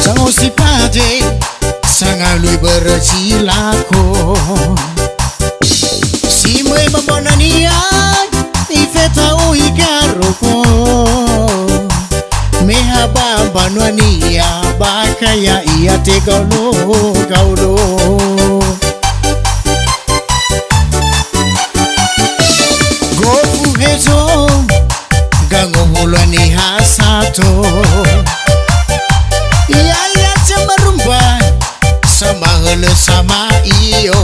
Sango si pade Sanga lui bersilako Si mwe babonania Ifeta uigaroko Mehaba banwania Bakaya iya te gaulo Gofu hezo Gango bulani hasato Iya cuma rumba Sama hele sama iyo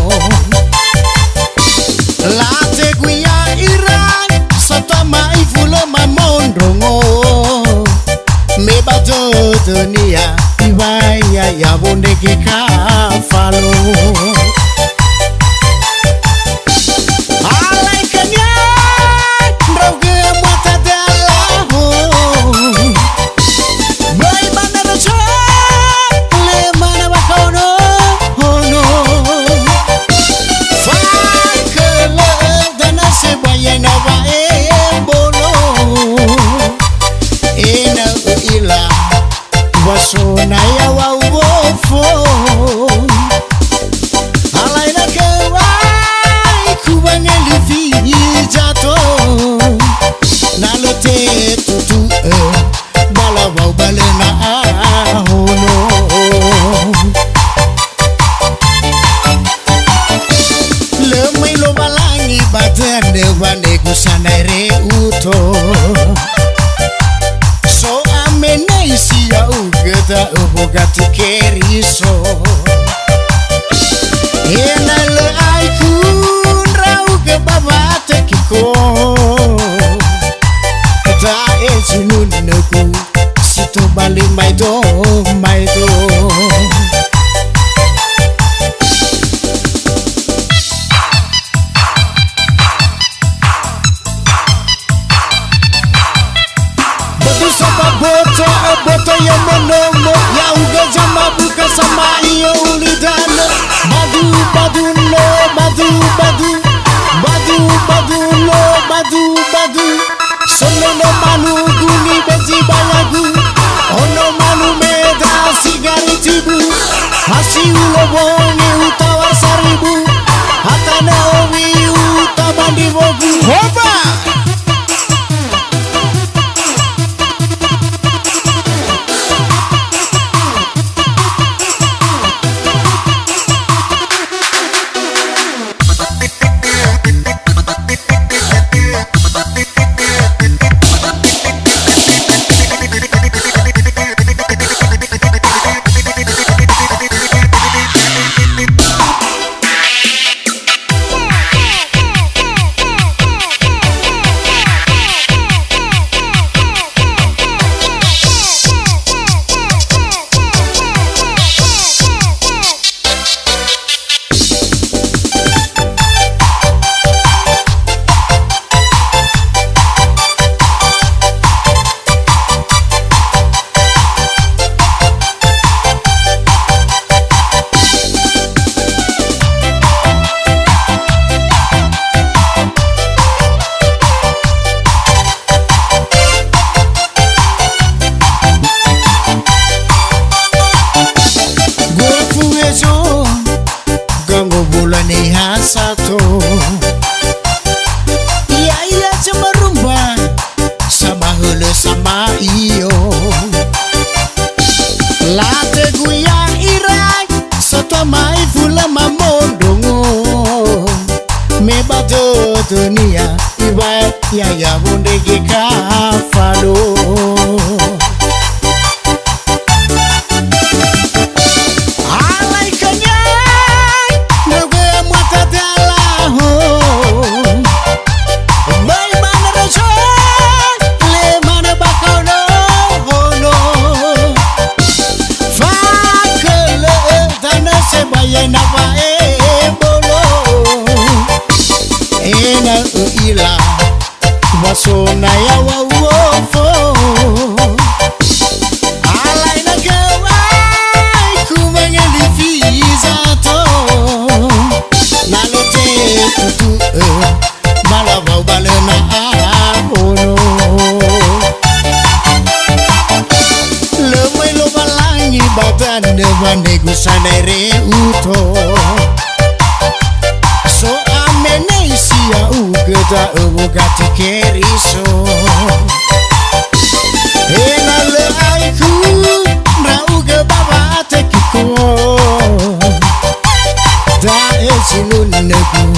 Late guya iran Satama ifula mamondrongo Me bato dunia Ibaya ya bonde ke kafalo Alaikanya Lagu Amuata Dalaho Boy mana raja Le mana bakono Hono Fakele Dana sebaya nawa bolo Ena uila Wasona ya wawofo Alaina kewai Kubanya lufi jato Nalote tutu Bala wau bale na ahono Lemai lo balangi batende wane kusanare uto So amene isi ya ugeta ubogati keriso Ena le aikun rau ke babate kiko Ta ejunun neku Situ bali maido Batu sama boto yang menomo Ya uga jama buka sama iyo ulidana Badu no badu Sono no manu guni bezi balagu Ono manu meda sigari tibu Hasi uloboni utawa saribu Hata naomi utabandi vogu Hoba! Sato Iya cuma rumba Sama hulu sama iyo Late guyang irai Soto mai fula mamondongo Me bato dunia Ibai ya bonde ke kafalo Ena uila Wasona ya batande vanego sanere uto so amene isia ugeda ubugati keriso ena le aiku na uge baba tekiko da esilunegu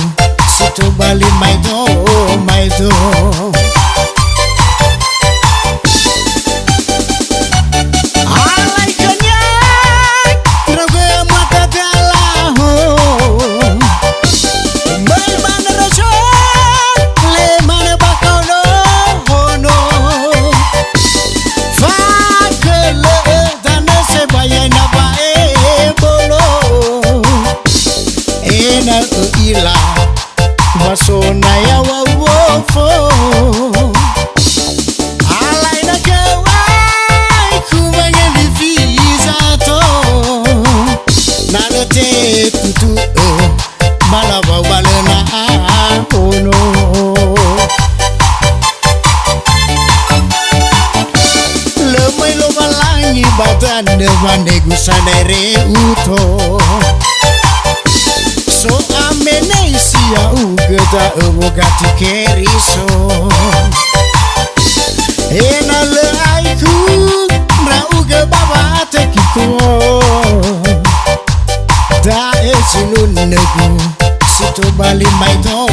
situ bali maido Basona ya wawofo alaina kawai kumangeli vizato nalote tutu balaba balena ono lemai lo balangi batande vanego sanere uto so amene isia ugeda ubugati keriso ena le aiku na uge baba tekiko da esilunegu situ bali maido